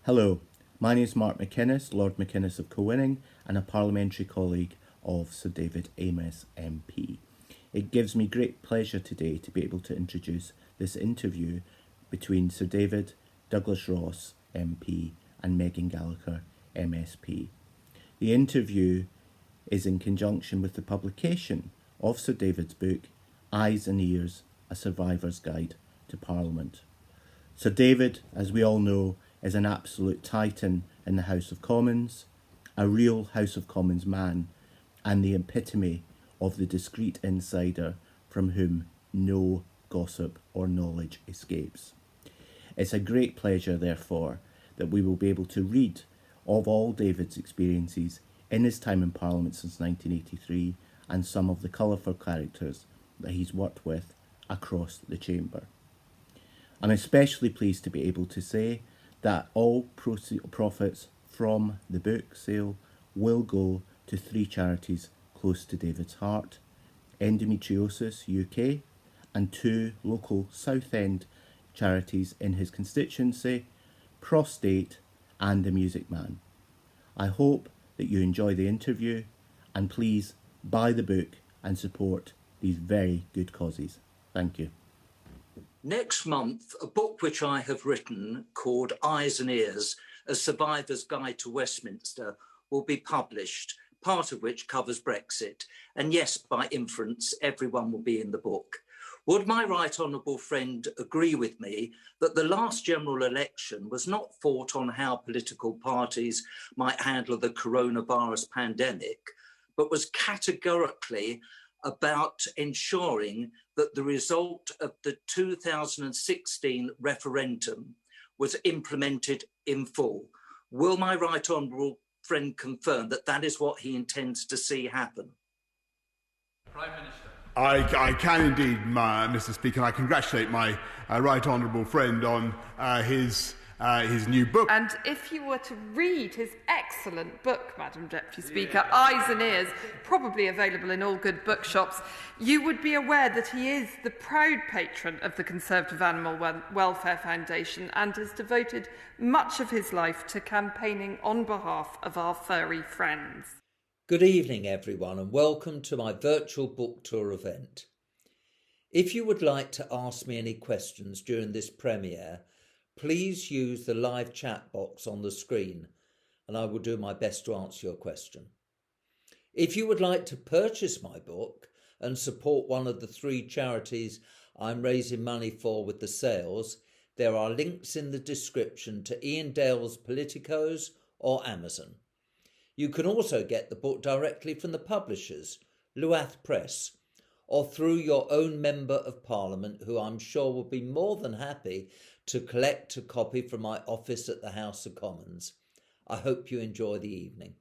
Hello, my name is Mark McInnes, Lord McInnes of Cowinning, and a parliamentary colleague of Sir David Amess MP. It gives me great pleasure today to be able to introduce this interview between Sir David, Douglas Ross MP, and Megan Gallagher MSP. The interview is in conjunction with the publication of Sir David's book, Eyes and Ears, A Survivor's Guide to Parliament. Sir David, as we all know, is an absolute titan in the House of Commons, a real House of Commons man, and the epitome of the discreet insider from whom no gossip or knowledge escapes. It's a great pleasure, therefore, that we will be able to read of all David's experiences in his time in Parliament since 1983 and some of the colourful characters that he's worked with across the chamber. I'm especially pleased to be able to say that all profits from the book sale will go to 3 charities close to David's heart: Endometriosis UK and 2 local South End charities in his constituency, Prostate and The Music Man. I hope that you enjoy the interview, and please buy the book and support these very good causes. Thank you. Next month, a book which I have written called Eyes and Ears, A Survivor's Guide to Westminster, will be published, part of which covers Brexit. And yes, by inference, everyone will be in the book. Would my right honourable friend agree with me that the last general election was not fought on how political parties might handle the coronavirus pandemic, but was categorically about ensuring that the result of the 2016 referendum was implemented in full? Will my right honourable friend confirm that that is what he intends to see happen? Prime Minister. I can indeed, Mr. Speaker. I congratulate my right honourable friend on his new book. And if you were to read his excellent book, Madam Deputy Speaker, Eyes and Ears, probably available in all good bookshops, you would be aware that he is the proud patron of the Conservative Animal Welfare Foundation and has devoted much of his life to campaigning on behalf of our furry friends. Good evening, everyone, and welcome to my virtual book tour event. If you would like to ask me any questions during this premiere, please use the live chat box on the screen and I will do my best to answer your question. If you would like to purchase my book and support one of the 3 charities I'm raising money for with the sales, there are links in the description to Ian Dale's Politicos or Amazon. You can also get the book directly from the publishers, Luath Press, or through your own Member of Parliament, who I'm sure will be more than happy to collect a copy from my office at the House of Commons. I hope you enjoy the evening.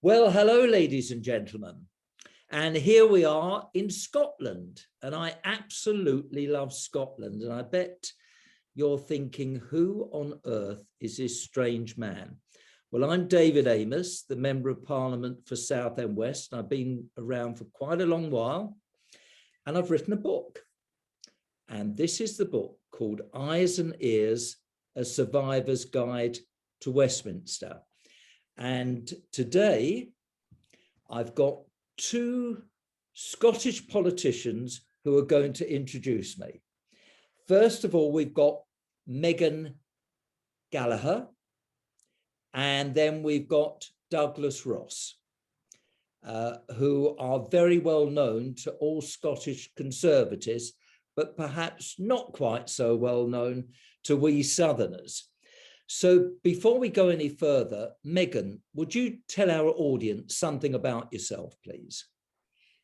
Well, hello, ladies and gentlemen. And here we are in Scotland, and I absolutely love Scotland. And I bet you're thinking, who on earth is this strange man? Well, I'm David Amess, the Member of Parliament for Southend West. I've been around for quite a long while, and I've written a book. And this is the book called Eyes and Ears, A Survivor's Guide to Westminster. And today, I've got 2 Scottish politicians who are going to introduce me. First of all, we've got Megan Gallagher, and then we've got Douglas Ross, who are very well known to all Scottish Conservatives, but perhaps not quite so well known to we Southerners. So before we go any further, Megan, would you tell our audience something about yourself, please?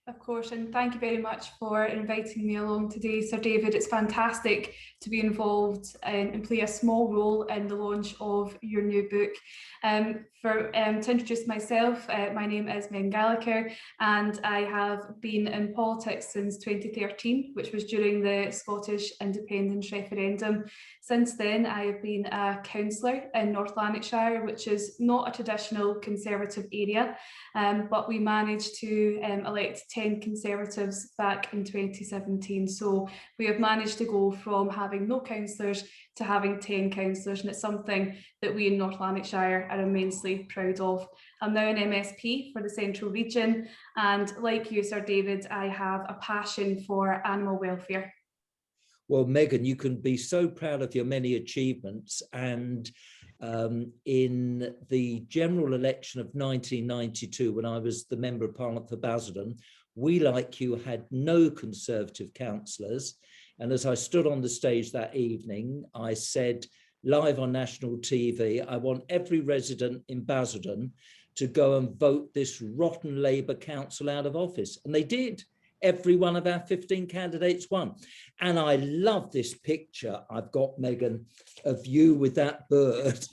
Of course, and thank you very much for inviting me along today, Sir David. It's fantastic to be involved and play a small role in the launch of your new book. To introduce myself, my name is Megan Gallagher, and I have been in politics since 2013, which was during the Scottish independence referendum. Since then, I have been a councillor in North Lanarkshire, which is not a traditional Conservative area, but we managed to elect 10 Conservatives back in 2017. So we have managed to go from having no councillors to having 10 councillors, and it's something that we in North Lanarkshire are immensely proud of. I'm now an MSP for the Central Region, and like you, Sir David, I have a passion for animal welfare. Well, Megan, you can be so proud of your many achievements. And in the general election of 1992, when I was the Member of Parliament for Basildon, we, like you, had no Conservative councillors. And as I stood on the stage that evening, I said live on national TV, I want every resident in Basildon to go and vote this rotten Labour council out of office. And they did. Every one of our 15 candidates won. And I love this picture I've got, Megan, of you with that bird.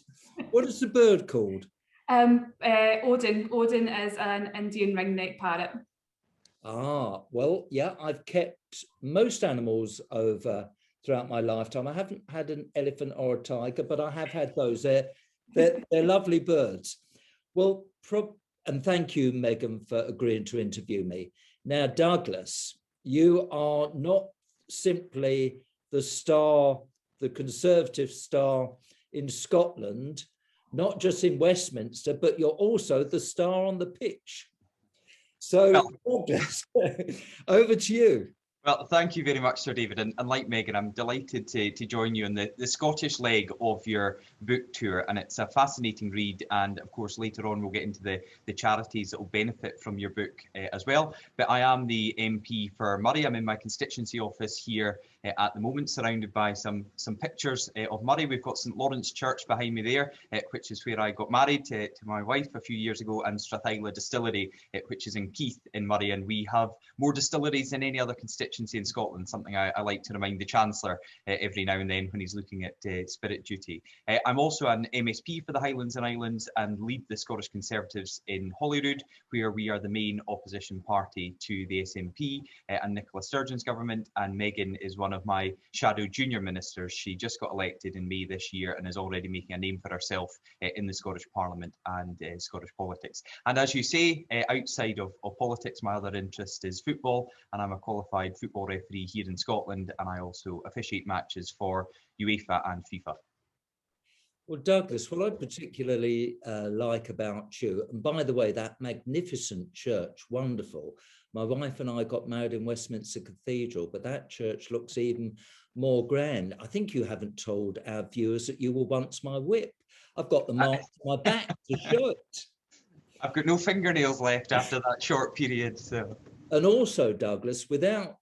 What is the bird called? Odin. Odin is an Indian ringneck parrot. Ah, well, yeah, I've kept most animals over throughout my lifetime. I haven't had an elephant or a tiger, but I have had those. They're lovely birds. Well, and thank you, Megan, for agreeing to interview me. Now, Douglas, you are not simply the star, the Conservative star in Scotland, not just in Westminster, but you're also the star on the pitch. So, Douglas, over to you. Well, thank you very much, Sir David. And like Megan, I'm delighted to join you in the Scottish leg of your book tour. And it's a fascinating read. And of course, later on, we'll get into the charities that will benefit from your book as well. But I am the MP for Murray. I'm in my constituency office here at the moment, surrounded by some pictures of Murray. We've got St Lawrence Church behind me there, which is where I got married to my wife a few years ago, and Strathyla Distillery, which is in Keith in Murray. And we have more distilleries than any other constituency in Scotland, something I like to remind the Chancellor every now and then when he's looking at spirit duty. I'm also an MSP for the Highlands and Islands and lead the Scottish Conservatives in Holyrood, where we are the main opposition party to the SNP and Nicola Sturgeon's government, and Megan is one of my shadow junior ministers. She just got elected in May this year and is already making a name for herself in the Scottish Parliament and Scottish politics. And as you say, outside of politics, my other interest is football, and I'm a qualified football referee here in Scotland, and I also officiate matches for UEFA and FIFA. Well, Douglas, what I particularly like about you, and by the way, that magnificent church, wonderful. My wife and I got married in Westminster Cathedral, but that church looks even more grand. I think you haven't told our viewers that you were once my whip. I've got the mark on my back to show it. I've got no fingernails left after that short period, so. And also, Douglas,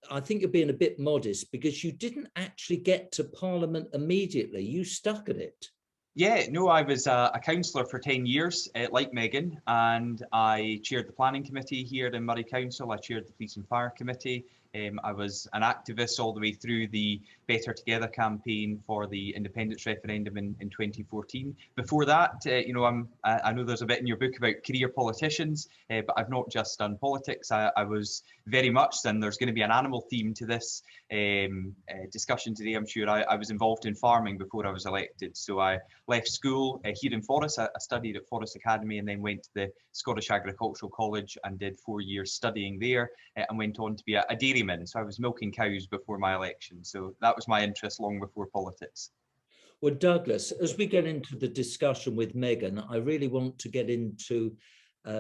I think you're being a bit modest because you didn't actually get to Parliament immediately. You stuck at it. Yeah, no, I was a councillor for 10 years, like Megan, and I chaired the planning committee here in Murray Council. I chaired the police and fire committee. I was an activist all the way through the Better Together campaign for the independence referendum in 2014. Before that, I know there's a bit in your book about career politicians, but I've not just done politics. I was very much, and there's going to be an animal theme to this discussion today, I'm sure. I was involved in farming before I was elected. So I left school here in Forres. I studied at Forres Academy and then went to the Scottish Agricultural College and did 4 years studying there and went on to be a dairyman. So I was milking cows before my election. So that was my interest long before politics. Well, Douglas, as we get into the discussion with Megan, I really want to get into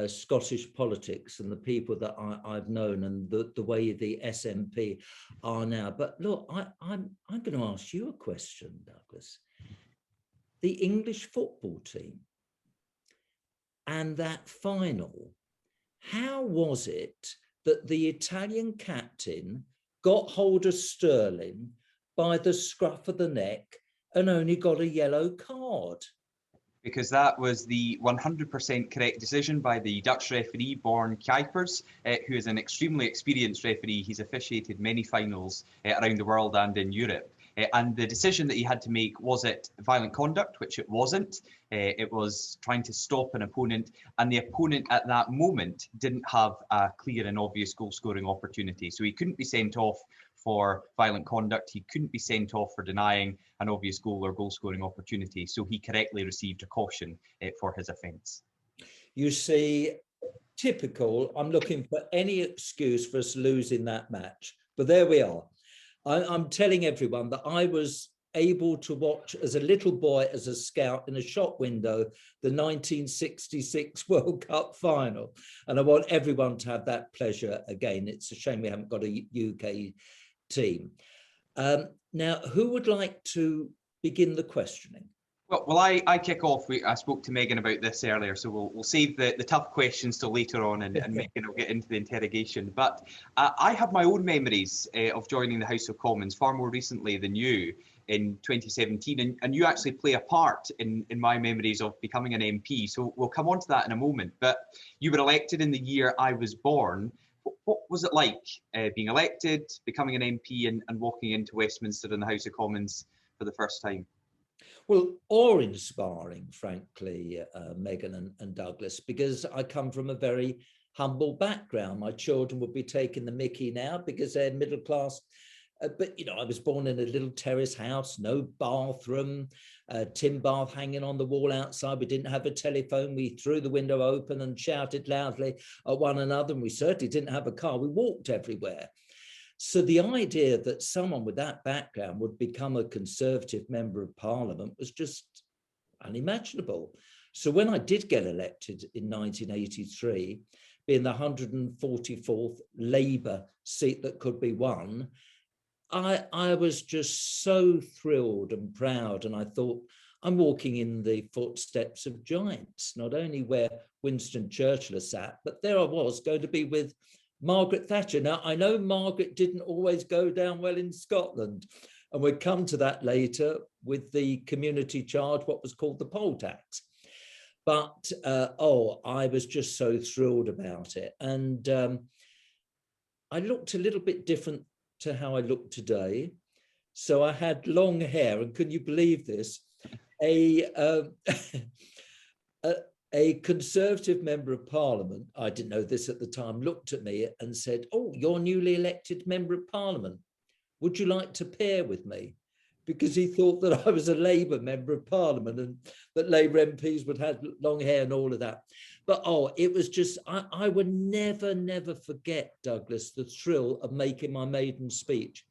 Scottish politics and the people that I've known and the way the SNP are now. But look, I'm going to ask you a question, Douglas. The English football team and that final, how was it that the Italian captain got hold of Sterling by the scruff of the neck and only got a yellow card? Because that was the 100% correct decision by the Dutch referee, Born Kuipers, who is an extremely experienced referee. He's officiated many finals around the world and in Europe. And the decision that he had to make, was it violent conduct, which it wasn't. It was trying to stop an opponent, and the opponent at that moment didn't have a clear and obvious goal-scoring opportunity. So he couldn't be sent off for violent conduct. He couldn't be sent off for denying an obvious goal or goal-scoring opportunity. So he correctly received a caution for his offence. You see, typical. I'm looking for any excuse for us losing that match. But there we are. I'm telling everyone that I was able to watch as a little boy, as a scout in a shop window, the 1966 World Cup final. And I want everyone to have that pleasure again. It's a shame we haven't got a UK team. Now, who would like to begin the questioning? Well, I kick off. I spoke to Megan about this earlier, so we'll save the tough questions till later on, and Megan will get into the interrogation. But I have my own memories of joining the House of Commons far more recently than you in 2017, and you actually play a part in my memories of becoming an MP. So we'll come on to that in a moment. But you were elected in the year I was born. What was it like being elected, becoming an MP, and walking into Westminster in the House of Commons for the first time? Well, awe-inspiring, frankly, Megan and Douglas, because I come from a very humble background. My children would be taking the mickey now because they're middle class. But, you know, I was born in a little terrace house, no bathroom, tin bath hanging on the wall outside. We didn't have a telephone. We threw the window open and shouted loudly at one another. And we certainly didn't have a car. We walked everywhere. So the idea that someone with that background would become a Conservative member of Parliament was just unimaginable. So when I did get elected in 1983, being the 144th Labour seat that could be won, I was just so thrilled and proud. And I thought, I'm walking in the footsteps of giants, not only where Winston Churchill sat, but there I was going to be with Margaret Thatcher. Now, I know Margaret didn't always go down well in Scotland, and we'll come to that later with the community charge, what was called the poll tax. But, I was just so thrilled about it. And I looked a little bit different to how I look today. So I had long hair, and can you believe this? A Conservative member of Parliament, I didn't know this at the time, looked at me and said, "Oh, you're newly elected member of Parliament. Would you like to pair with me?" Because he thought that I was a Labour member of Parliament and that Labour MPs would have long hair and all of that. But, it was just, I would never forget, Douglas, the thrill of making my maiden speech.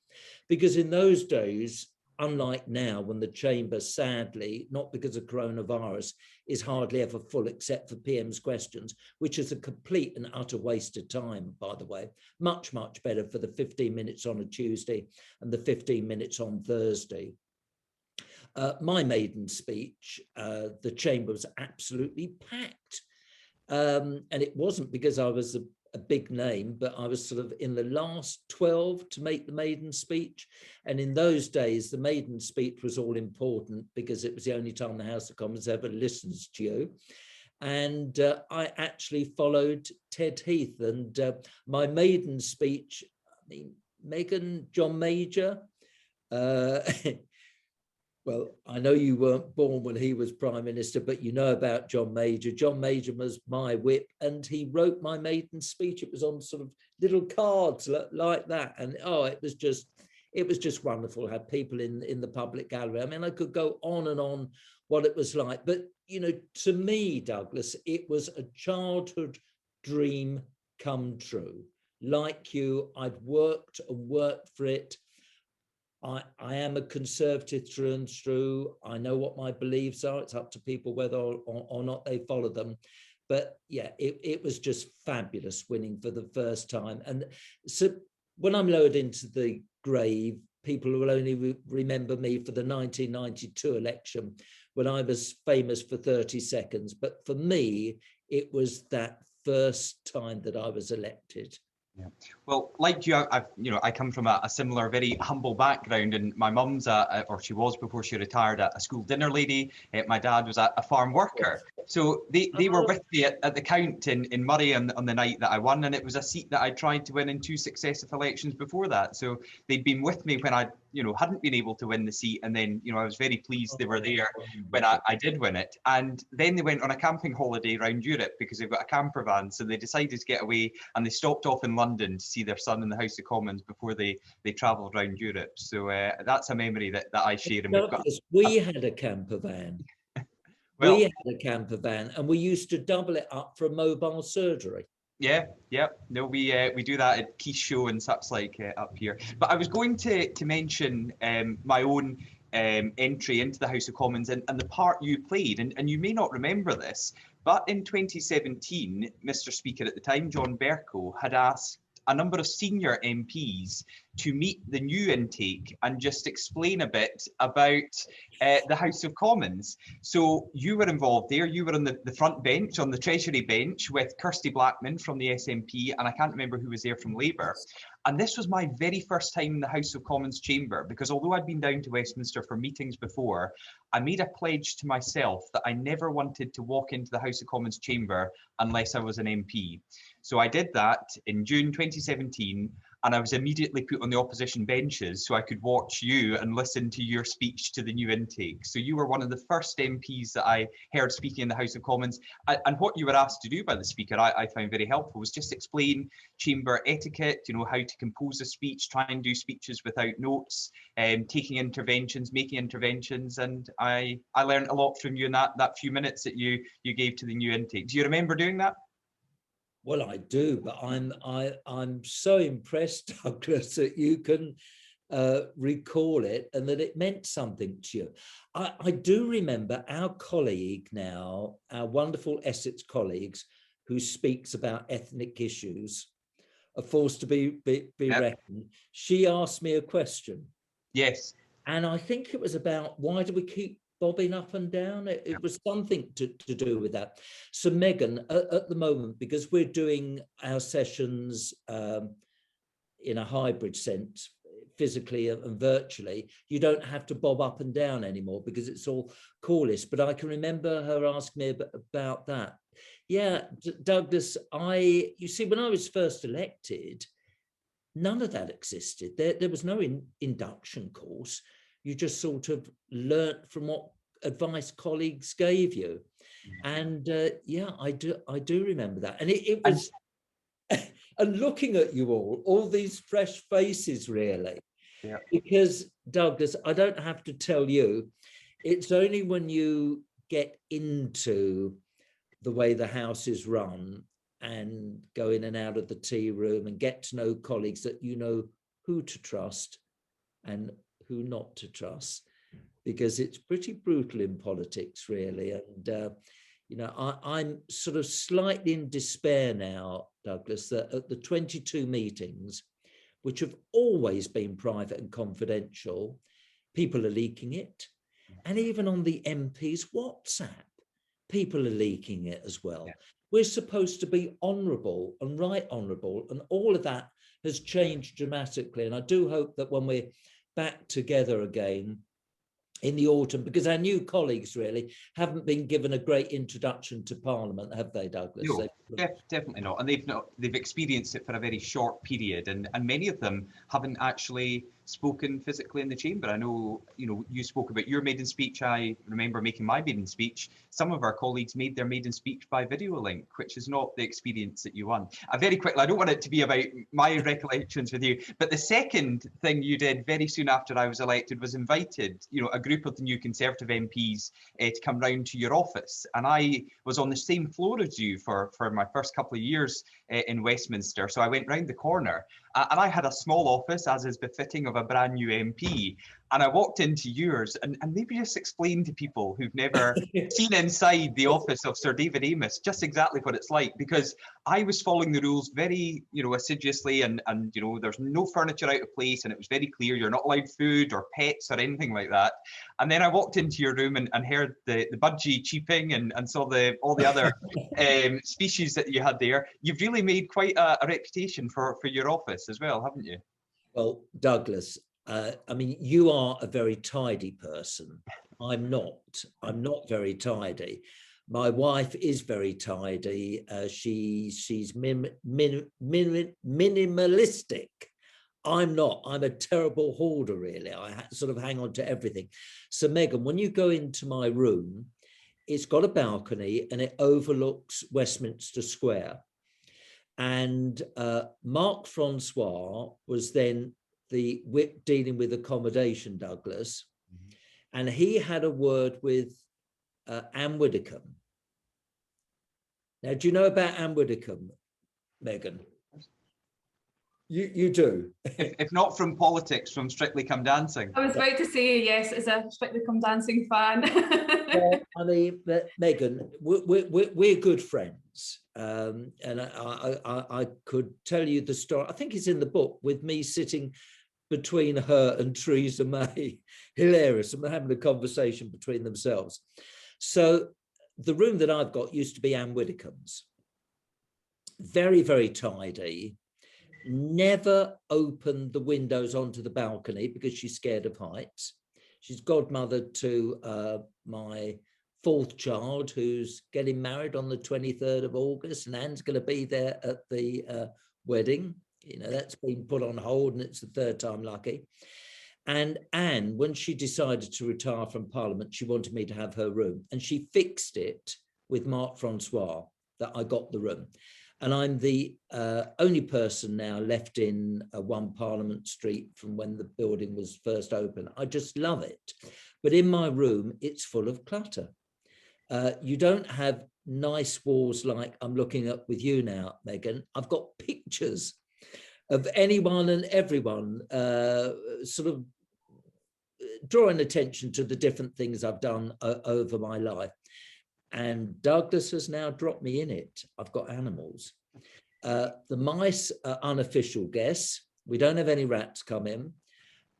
Because in those days, unlike now, when the chamber, sadly, not because of coronavirus, is hardly ever full except for PM's questions, which is a complete and utter waste of time, by the way. Much better for the 15 minutes on a Tuesday and the 15 minutes on Thursday. My maiden speech, the chamber was absolutely packed. And it wasn't because I was a big name, but I was sort of in the last 12 to make the maiden speech. And in those days, the maiden speech was all important because it was the only time the House of Commons ever listens to you. And I actually followed Ted Heath, and my maiden speech, I mean, Megan, John Major, well, I know you weren't born when he was Prime Minister, but you know about John Major. John Major was my whip, and he wrote my maiden speech. It was on sort of little cards like that. And it was just wonderful to have people in the public gallery. I mean, I could go on and on what it was like. But, you know, to me, Douglas, it was a childhood dream come true. Like you, I'd worked for it. I am a Conservative through and through. I know what my beliefs are. It's up to people whether or not they follow them. But yeah, it was just fabulous winning for the first time. And so when I'm lowered into the grave, people will only remember me for the 1992 election when I was famous for 30 seconds. But for me, it was that first time that I was elected. Yeah. Well, like you, I come from a similar, very humble background, and my mum's or she was before she retired, a school dinner lady. My dad was a farm worker, so they were with me at the count in Murray on the night that I won, and it was a seat that I tried to win in 2 successive elections before that. So they'd been with me when I hadn't been able to win the seat, and then I was very pleased they were there when I did win it. And then they went on a camping holiday around Europe because they've got a camper van, so they decided to get away, and they stopped off in London to see their son in the House of Commons before they travelled around Europe. So that's a memory that I share. And we had a camper van. We had a camper van, and we used to double it up for a mobile surgery. Yeah, yeah. No, we do that at Quiche Show and such like up here. But I was going to mention my own entry into the House of Commons and the part you played. And you may not remember this, but in 2017, Mr. Speaker at the time, John Bercow, had asked a number of senior MPs to meet the new intake and just explain a bit about the House of Commons. So you were involved there. You were on the front bench, on the Treasury bench with Kirsty Blackman from the SNP, and I can't remember who was there from Labour. And this was my very first time in the House of Commons chamber, because although I'd been down to Westminster for meetings before, I made a pledge to myself that I never wanted to walk into the House of Commons chamber unless I was an MP. So I did that in June 2017, and I was immediately put on the opposition benches so I could watch you and listen to your speech to the new intake. So you were one of the first MPs that I heard speaking in the House of Commons. And what you were asked to do by the Speaker, I found very helpful, was just explain chamber etiquette, you know, how to compose a speech, try and do speeches without notes, taking interventions, making interventions. And I learned a lot from you in that few minutes that you gave to the new intake. Do you remember doing that? Well, I do, but I'm so impressed, Douglas, that you can recall it and that it meant something to you. I do remember our colleague now, our wonderful Essex colleagues, who speaks about ethnic issues, are forced to be Yep. reckoned. She asked me a question. Yes. And I think it was about, why do we keep bobbing up and down? It was something to do with that. So Megan, at the moment, because we're doing our sessions in a hybrid sense, physically and virtually, you don't have to bob up and down anymore because it's all call-less. But I can remember her asking me about that. Yeah, Douglas, you see, when I was first elected, none of that existed. There was no induction course. You just sort of learnt from what advice colleagues gave you. And yeah, I do remember that. And it was, and looking at you all these fresh faces, really. Yeah. Because, Douglas, I don't have to tell you, it's only when you get into the way the House is run and go in and out of the tea room and get to know colleagues that you know who to trust and who not to trust, because it's pretty brutal in politics, really. And, you know, I'm sort of slightly in despair now, Douglas, that at the 22 meetings, which have always been private and confidential, people are leaking it. And even on the MP's WhatsApp, people are leaking it as well. Yeah. We're supposed to be honourable and right honourable, and all of that has changed dramatically. And I do hope that when we're back together again in the autumn, because our new colleagues really haven't been given a great introduction to Parliament, have they, Douglas? No, definitely not. And they've experienced it for a very short period, and many of them haven't actually spoken physically in the chamber. I know, you know, you spoke about your maiden speech. I remember making my maiden speech. Some of our colleagues made their maiden speech by video link, which is not the experience that you want. Very quickly, I don't want it to be about my recollections with you, but the second thing you did very soon after I was elected was invited, you know, a group of the new Conservative MPs to come round to your office. And I was on the same floor as you for my first couple of years in Westminster. So I went round the corner and I had a small office, as is befitting of a brand new MP. And I walked into yours and maybe just explain to people who've never seen inside the office of Sir David Amess just exactly what it's like, because I was following the rules very, you know, assiduously, and you know, there's no furniture out of place, and it was very clear you're not allowed food or pets or anything like that. And then I walked into your room and heard the budgie cheeping and saw all the other species that you had there. You've really made quite a reputation for your office as well, haven't you? Well, Douglas, I mean, you are a very tidy person. I'm not very tidy. My wife is very tidy. She's minimalistic. I'm not. I'm a terrible hoarder, really. I sort of hang on to everything. So, Megan, when you go into my room, it's got a balcony and it overlooks Westminster Square. And Mark Francois was then the whip dealing with accommodation, Douglas, and he had a word with Anne Widdecombe. Now, do you know about Anne Widdecombe? Megan? You do. If not from politics, from Strictly Come Dancing. I was about to say yes, as a Strictly Come Dancing fan. Well, I mean, Megan, we're good friends, and I could tell you the story. I think it's in the book, with me sitting between her and Theresa May. Hilarious, and having a conversation between themselves. So the room that I've got used to be Anne Widdecombe's. Very, very tidy. Never opened the windows onto the balcony because she's scared of heights. She's godmother to my fourth child, who's getting married on the 23rd of August, and Anne's going to be there at the wedding. You know, that's been put on hold, and it's the third time lucky. And Anne, when she decided to retire from Parliament, she wanted me to have her room, and she fixed it with Marc Francois that I got the room. And I'm the only person now left in 1 Parliament Street from when the building was first opened. I just love it. But in my room, it's full of clutter. You don't have nice walls like I'm looking at with you now, Megan. I've got pictures of anyone and everyone, sort of drawing attention to the different things I've done over my life. And Douglas has now dropped me in it. I've got animals. The mice are unofficial guests. We don't have any rats come in,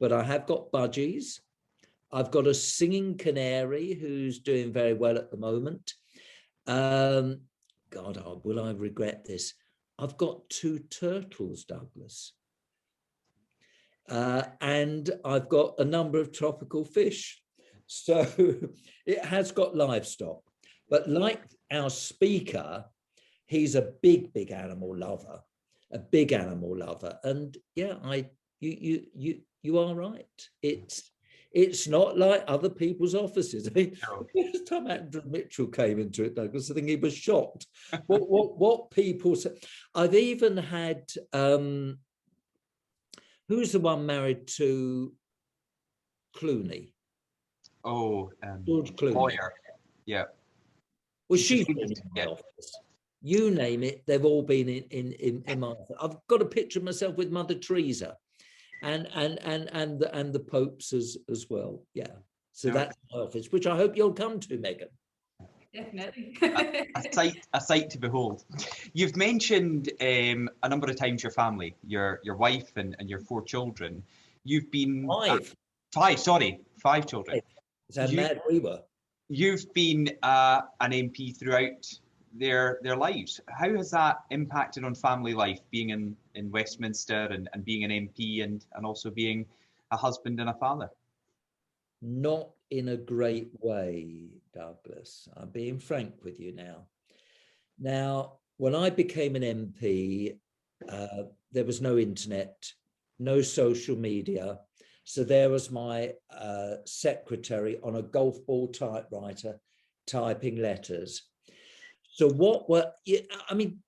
but I have got budgies. I've got a singing canary who's doing very well at the moment. God, will I regret this? I've got 2 turtles, Douglas. And I've got a number of tropical fish. So it has got livestock. But like our speaker, he's a big, big animal lover, And yeah, you are right. It's not like other people's offices. I mean, the first time Andrew Mitchell came into it, Douglas, I think he was shocked. What people say. I've even had, who's the one married to Clooney? Oh, George Clooney. Lawyer. Yeah. Well, she's been in my office. You name it, they've all been in my office. I've got a picture of myself with Mother Teresa, and the popes as well. Yeah. So that's my office, which I hope you'll come to, Megan. Definitely. a sight to behold. You've mentioned a number of times your family, your wife and your 4 children. You've been five children. Is that mad we were? You've been an MP throughout their lives. How has that impacted on family life, being in Westminster and being an MP and also being a husband and a father? Not in a great way, Douglas. I'm being frank with you now. Now, when I became an MP, there was no internet, no social media. So there was my secretary on a golf ball typewriter typing letters. So I mean,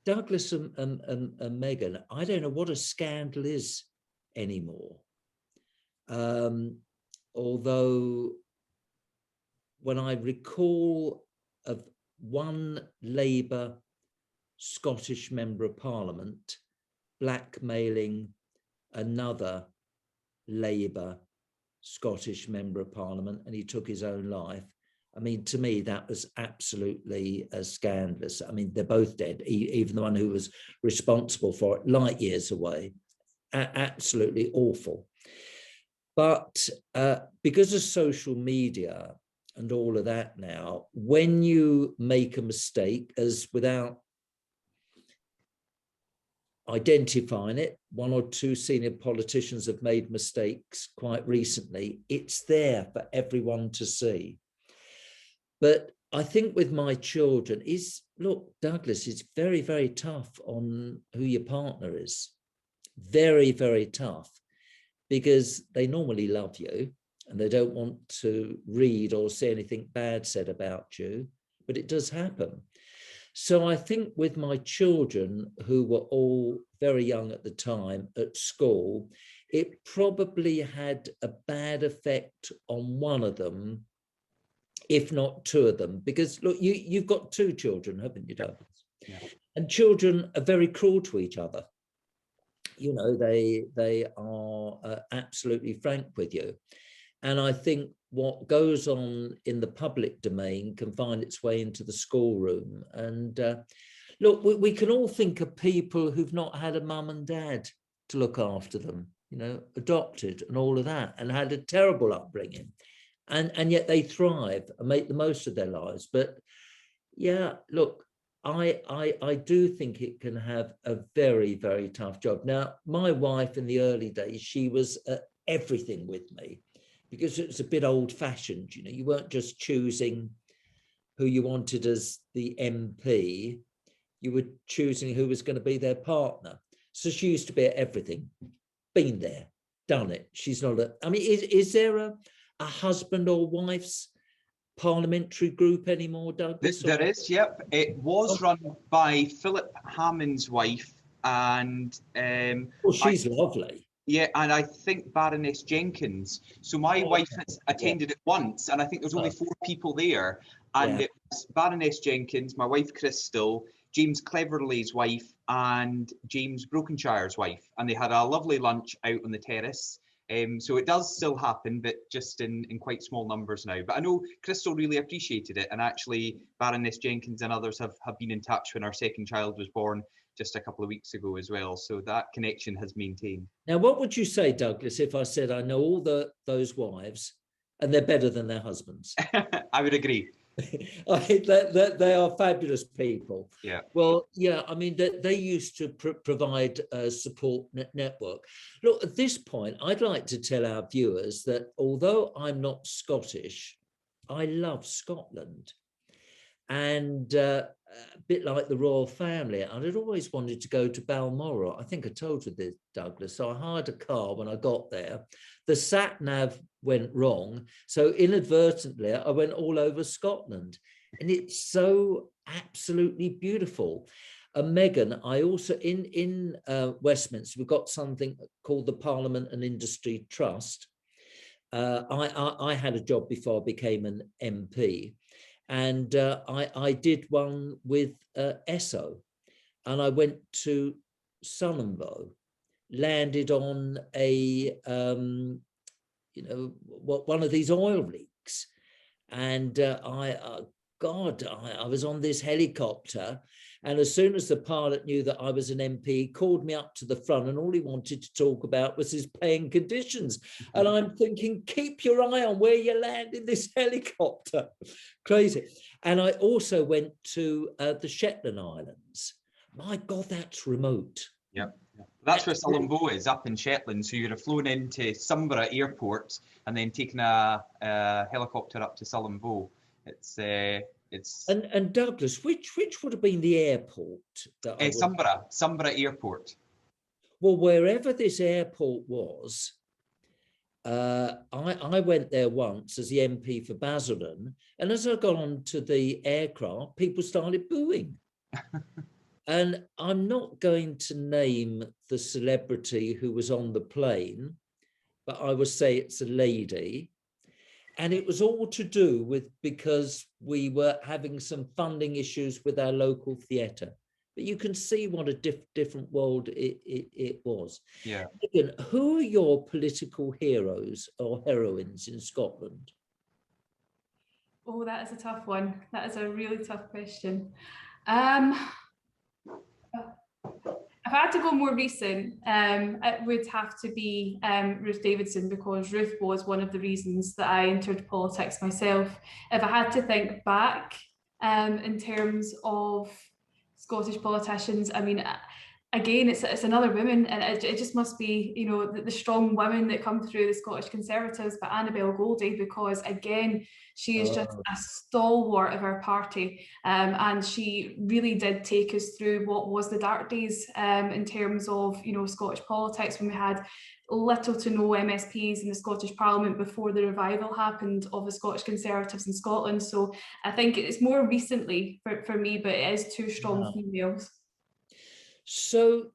Douglas and Megan, I don't know what a scandal is anymore. Although when I recall of one Labour Scottish Member of Parliament blackmailing another Labour Scottish Member of Parliament, and he took his own life. I mean, to me, that was absolutely scandalous. I mean, they're both dead, even the one who was responsible for it, light years away. Absolutely awful. But because of social media and all of that now, when you make a mistake, as without identifying it, 1 or 2 senior politicians have made mistakes quite recently, it's there for everyone to see. But I think with my children look, Douglas, it's very, very tough on who your partner is. Very, very tough, because they normally love you and they don't want to read or see anything bad said about you, but it does happen. So I think with my children, who were all very young at the time at school, it probably had a bad effect on one of them, if not 2 of them, because look, you've got 2 children, haven't you, Douglas? Yeah. And children are very cruel to each other. You know, they are absolutely frank with you. And I think what goes on in the public domain can find its way into the schoolroom. And look, we can all think of people who've not had a mum and dad to look after them, you know, adopted and all of that, and had a terrible upbringing. And yet they thrive and make the most of their lives. But yeah, look, I do think it can have a very, very tough job. Now, my wife in the early days, she was everything with me, because it was a bit old fashioned. You know, you weren't just choosing who you wanted as the MP, you were choosing who was going to be their partner. So she used to be at everything, been there, done it. She's not I mean, is there a husband or wife's parliamentary group anymore, Douglas? There is, yep. It was run by Philip Hammond's wife, and well, she's lovely. Yeah, and I think Baroness Jenkins. So my wife has attended it once, and I think there's only 4 people there. And it was Baroness Jenkins, my wife Crystal, James Cleverley's wife, and James Brokenshire's wife. And they had a lovely lunch out on the terrace. So it does still happen, but just in quite small numbers now. But I know Crystal really appreciated it. And actually, Baroness Jenkins and others have been in touch when our second child was born just a couple of weeks ago as well. So that connection has maintained. Now, what would you say, Douglas, if I said I know all those wives and they're better than their husbands? I would agree. They are fabulous people. Yeah. Well, yeah, I mean, they used to provide a support network. Look, at this point, I'd like to tell our viewers that although I'm not Scottish, I love Scotland. And a bit like the royal family, I'd always wanted to go to Balmoral. I think I told you this, Douglas. So I hired a car when I got there. The sat-nav went wrong. So inadvertently, I went all over Scotland. And it's so absolutely beautiful. Megan, I also, in Westminster, we've got something called the Parliament and Industry Trust. I had a job before I became an MP. And I did one with Esso, and I went to Sunningboe, landed on a, one of these oil rigs. And I was on this helicopter. And as soon as the pilot knew that I was an MP, he called me up to the front, and all he wanted to talk about was his paying conditions. And I'm thinking, keep your eye on where you land in this helicopter. Crazy. And I also went to the Shetland Islands. My God, that's remote. Yep. That's where Sullumboe is, up in Shetland. So you'd have flown into Sumborough Airport and then taken a helicopter up to Sullumboe. And Douglas, which would have been the airport? Sumborough Airport. Well, wherever this airport was, I went there once as the MP for Basildon, and as I got onto the aircraft, people started booing. And I'm not going to name the celebrity who was on the plane, but I would say it's a lady. And it was all to do with because we were having some funding issues with our local theatre. But you can see what a different world it was. Yeah. Again, who are your political heroes or heroines in Scotland? Oh, that is a tough one. That is a really tough question. If I had to go more recent, it would have to be Ruth Davidson, because Ruth was one of the reasons that I entered politics myself. If I had to think back in terms of Scottish politicians, I mean, again, it's another woman, and it just must be, you know, the strong women that come through the Scottish Conservatives, but Annabel Goldie, because again, she is just a stalwart of our party, and she really did take us through what was the dark days in terms of, you know, Scottish politics, when we had little to no MSPs in the Scottish Parliament before the revival happened of the Scottish Conservatives in Scotland. So I think it's more recently for me, but it is two strong females. So,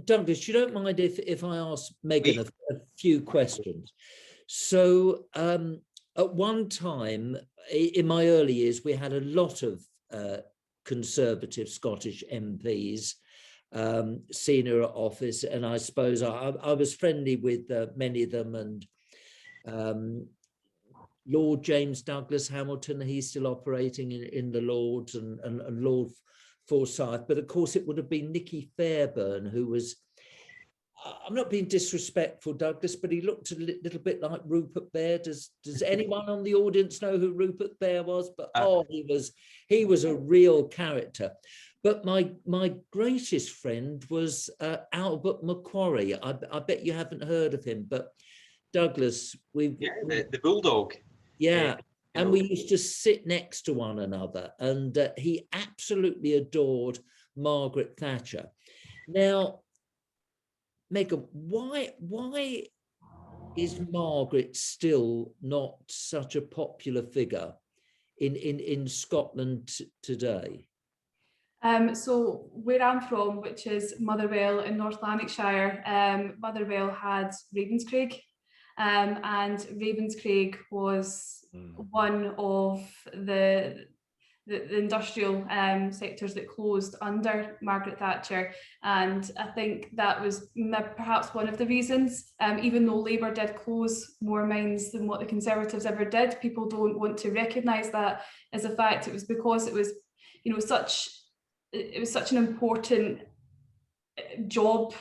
Douglas, you don't mind if I ask Megan a few questions? So, at one time in my early years, we had a lot of Conservative Scottish MPs, senior at office, and I suppose I was friendly with many of them, and Lord James Douglas Hamilton, he's still operating in the Lords, and Lord Forsyth. But of course, it would have been Nicky Fairbairn, who was, I'm not being disrespectful, Douglas, but he looked a little bit like Rupert Bear. Does anyone on the audience know who Rupert Bear was? But he was a real character. But my greatest friend was Albert Macquarie. I bet you haven't heard of him, but Douglas, the bulldog. Yeah, and we used to sit next to one another, and he absolutely adored Margaret Thatcher. Now, Megan, why is Margaret still not such a popular figure in Scotland today? So where I'm from, which is Motherwell in North Lanarkshire, Motherwell had Ravenscraig, and Ravenscraig was one of the industrial sectors that closed under Margaret Thatcher, and I think that was perhaps one of the reasons. Even though Labour did close more mines than what the Conservatives ever did, people don't want to recognise that as a fact. It was because it was, such an important job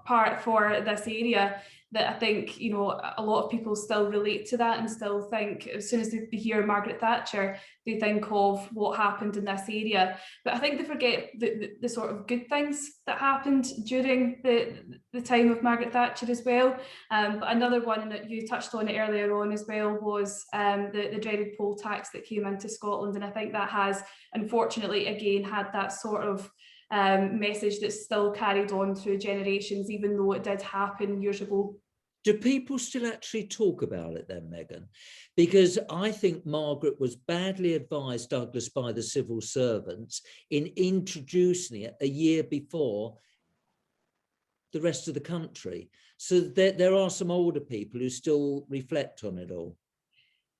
part for this area that I think, a lot of people still relate to that and still think, as soon as they hear Margaret Thatcher, they think of what happened in this area. But I think they forget the sort of good things that happened during the time of Margaret Thatcher as well. But another one that you touched on it earlier on as well was the dreaded poll tax that came into Scotland. And I think that has, unfortunately, again, had that sort of message that's still carried on through generations, even though it did happen years ago. Do people still actually talk about it then, Megan? Because I think Margaret was badly advised, Douglas, by the civil servants in introducing it a year before the rest of the country. So there are some older people who still reflect on it all.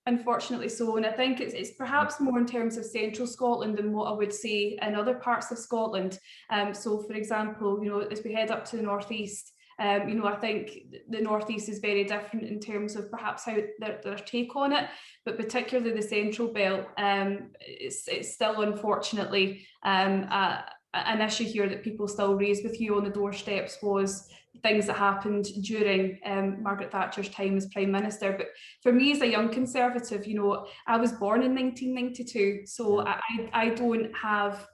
Unfortunately so, and I think it's perhaps more in terms of central Scotland than what I would say in other parts of Scotland. So, for example, as we head up to the northeast, I think the northeast is very different in terms of perhaps how their take on it, but particularly the central belt, it's still unfortunately an issue here that people still raise with you on the doorsteps was things that happened during Margaret Thatcher's time as Prime Minister. But for me as a young Conservative, I was born in 1992, so I don't have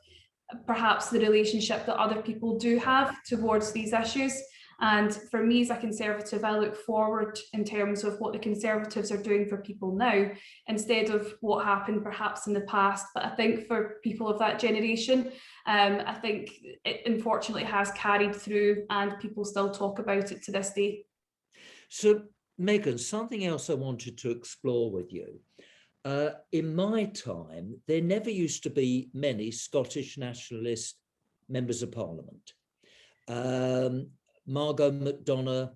perhaps the relationship that other people do have towards these issues. And for me as a Conservative, I look forward in terms of what the Conservatives are doing for people now, instead of what happened perhaps in the past. But I think for people of that generation, I think it unfortunately has carried through and people still talk about it to this day. So, Megan, something else I wanted to explore with you. In my time, there never used to be many Scottish nationalist members of Parliament. Margot McDonough,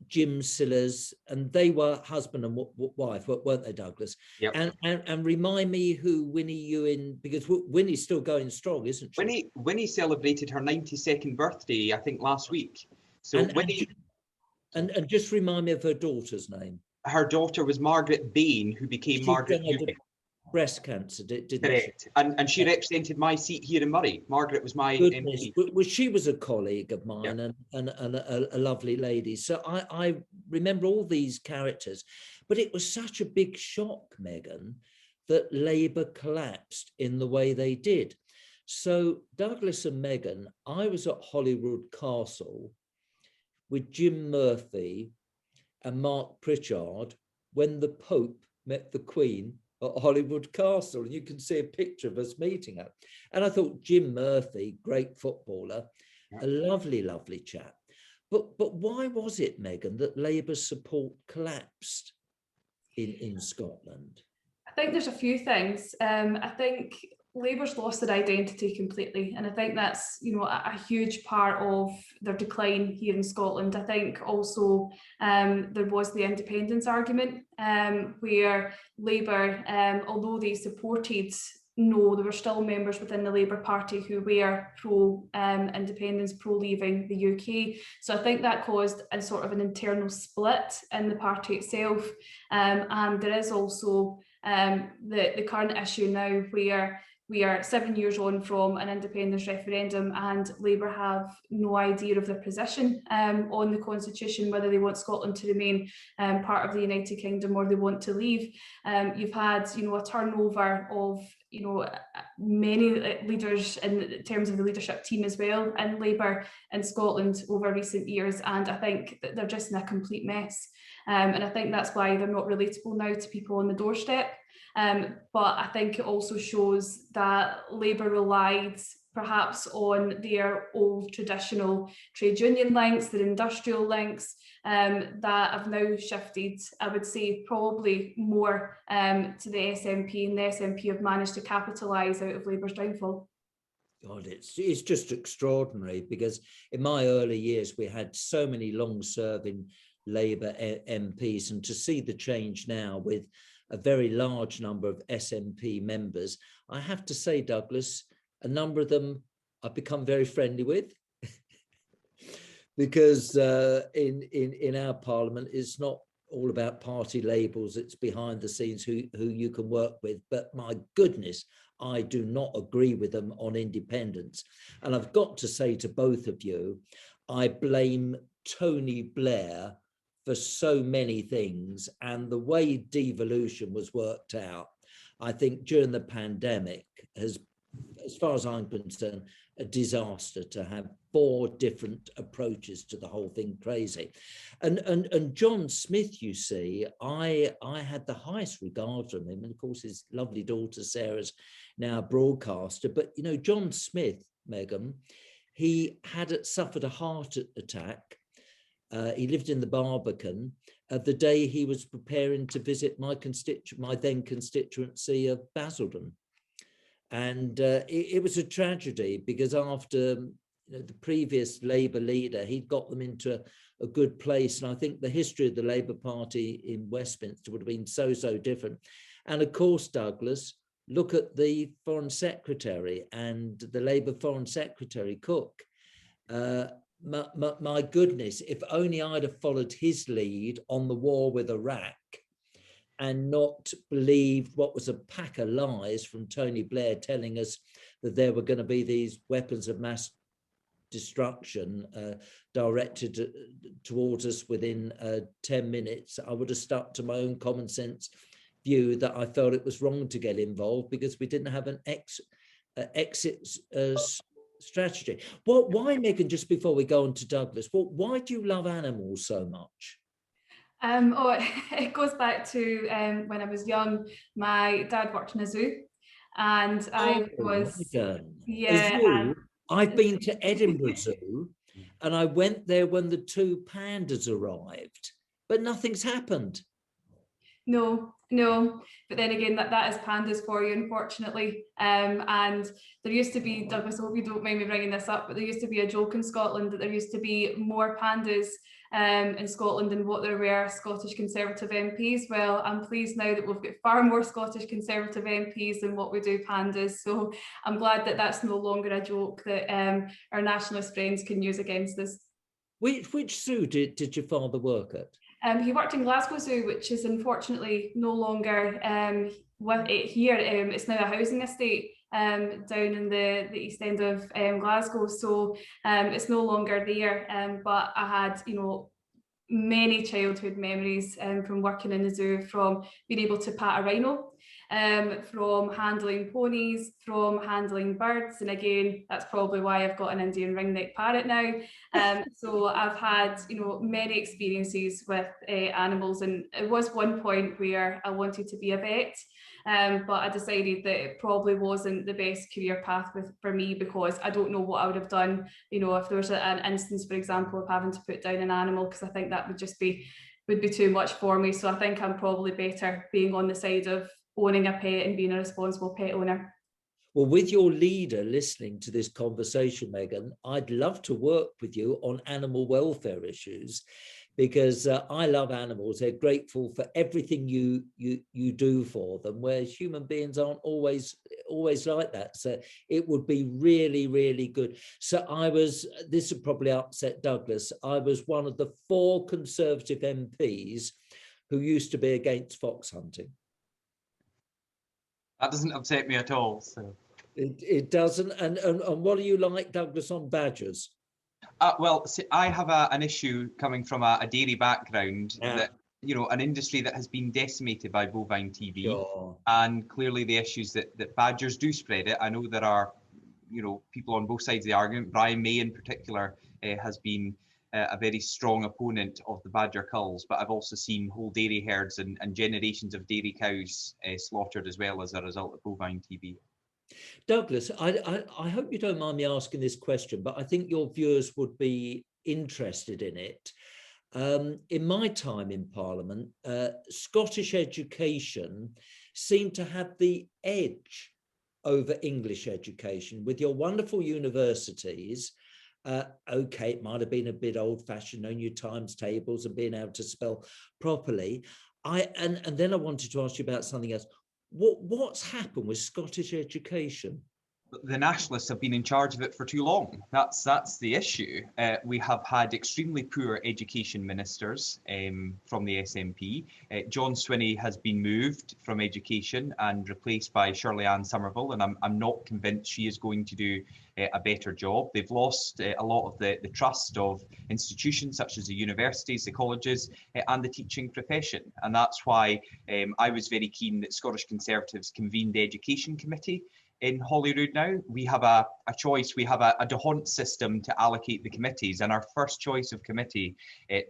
Jim Sillars, and they were husband and wife, weren't they, Douglas? Yep. And remind me who Winnie Ewan, because Winnie's still going strong, isn't she? Winnie celebrated her 92nd birthday, I think, last week. So and just remind me of her daughter's name. Her daughter was Margaret Bain, who became Margaret Ewing. Breast cancer, didn't Correct. she? And she represented my seat here in Murray. Margaret was my MP. Well, she was a colleague of mine, and a lovely lady. So I remember all these characters, but it was such a big shock, Megan, that Labour collapsed in the way they did. So Douglas and Megan, I was at Holyrood Castle with Jim Murphy and Mark Pritchard when the Pope met the Queen at Holyrood Castle, and you can see a picture of us meeting her. And I thought, Jim Murphy, great footballer, a lovely, lovely chap. But why was it, Megan, that Labour's support collapsed in Scotland? I think there's a few things. I think Labour's lost their identity completely, and I think that's a huge part of their decline here in Scotland. I think also there was the independence argument, where Labour, although they supported no, there were still members within the Labour Party who were pro-independence, pro-leaving the UK. So I think that caused a sort of an internal split in the party itself. And there is also the current issue now where we are 7 years on from an independence referendum and Labour have no idea of their position on the constitution, whether they want Scotland to remain part of the United Kingdom or they want to leave. You've had, a turnover of, many leaders in terms of the leadership team as well in Labour in Scotland over recent years, and I think that they're just in a complete mess. And I think that's why they're not relatable now to people on the doorstep. But I think it also shows that Labour relied perhaps on their old traditional trade union links, their industrial links, that have now shifted, I would say, probably more to the SNP, and the SNP have managed to capitalise out of Labour's downfall. God, it's just extraordinary, because in my early years we had so many long-serving Labour MPs, and to see the change now with a very large number of SNP members, I have to say, Douglas, a number of them I've become very friendly with, because in our parliament, it's not all about party labels, it's behind the scenes who you can work with. But my goodness, I do not agree with them on independence. And I've got to say to both of you, I blame Tony Blair for so many things, and the way devolution was worked out, I think during the pandemic has, as far as I'm concerned, a disaster to have 4 different approaches to the whole thing. Crazy. And John Smith, you see, I had the highest regard for him, and of course his lovely daughter Sarah's now a broadcaster, but John Smith, Megan, he had suffered a heart attack. He lived in the Barbican the day he was preparing to visit my then constituency of Basildon. And it was a tragedy, because after the previous Labour leader, he'd got them into a good place. And I think the history of the Labour Party in Westminster would have been so different. And of course, Douglas, look at the Foreign Secretary and the Labour Foreign Secretary, Cook. My goodness, if only I'd have followed his lead on the war with Iraq and not believed what was a pack of lies from Tony Blair telling us that there were going to be these weapons of mass destruction directed towards us within 10 minutes, I would have stuck to my own common sense view that I felt it was wrong to get involved because we didn't have an exit strategy. Why, Megan, just before we go on to Douglas, why do you love animals so much? It goes back to when I was young. My dad worked in a zoo, and I was I've been to Edinburgh Zoo, and I went there when the 2 pandas arrived, but nothing's happened. No, but then again, that is pandas for you, unfortunately. And there used to be, Douglas, I hope you don't mind me bringing this up, but there used to be a joke in Scotland that there used to be more pandas in Scotland than what there were Scottish Conservative MPs. Well, I'm pleased now that we've got far more Scottish Conservative MPs than what we do pandas. So I'm glad that that's no longer a joke that our nationalist friends can use against us. Which zoo did your father work at? He worked in Glasgow Zoo, which is unfortunately no longer here. It's now a housing estate down in the east end of Glasgow, so it's no longer there. But I had, many childhood memories from working in the zoo, from being able to pat a rhino, from handling ponies, from handling birds, and again, that's probably why I've got an Indian ringneck parrot now. So I've had, many experiences with animals, and it was one point where I wanted to be a vet, but I decided that it probably wasn't the best career path for me, because I don't know what I would have done, if there was an instance, for example, of having to put down an animal, because I think that would be too much for me. So I think I'm probably better being on the side of owning a pet and being a responsible pet owner. Well, with your leader listening to this conversation, Megan, I'd love to work with you on animal welfare issues, because I love animals. They're grateful for everything you do for them, whereas human beings aren't always always like that. So it would be really, really good. So this would probably upset Douglas. I was one of the 4 Conservative MPs who used to be against fox hunting. That doesn't upset me at all. So it doesn't. And what do you like, Douglas, on badgers? Well, see, I have an issue coming from a dairy background, that, you know, an industry that has been decimated by bovine TB, Sure. and clearly the issues that badgers do spread it. I know there are, you know, people on both sides of the argument. Brian May in particular has been a very strong opponent of the badger culls, but I've also seen whole dairy herds and generations of dairy cows slaughtered as well as a result of bovine TB. Douglas, I hope you don't mind me asking this question, but I think your viewers would be interested in it. In my time in Parliament, Scottish education seemed to have the edge over English education. With your wonderful universities, okay, it might have been a bit old-fashioned, knowing your times tables and being able to spell properly. And then I wanted to ask you about something else. What's happened with Scottish education? The nationalists have been in charge of it for too long. That's the issue. We have had extremely poor education ministers from the SNP. John Swinney has been moved from education and replaced by Shirley Ann Somerville, and I'm not convinced she is going to do a better job. They've lost a lot of the trust of institutions such as the universities, the colleges, and the teaching profession. And that's why I was very keen that Scottish Conservatives convened the Education Committee in Holyrood now. We have a choice. We have a D'Hondt system to allocate the committees, and our first choice of committee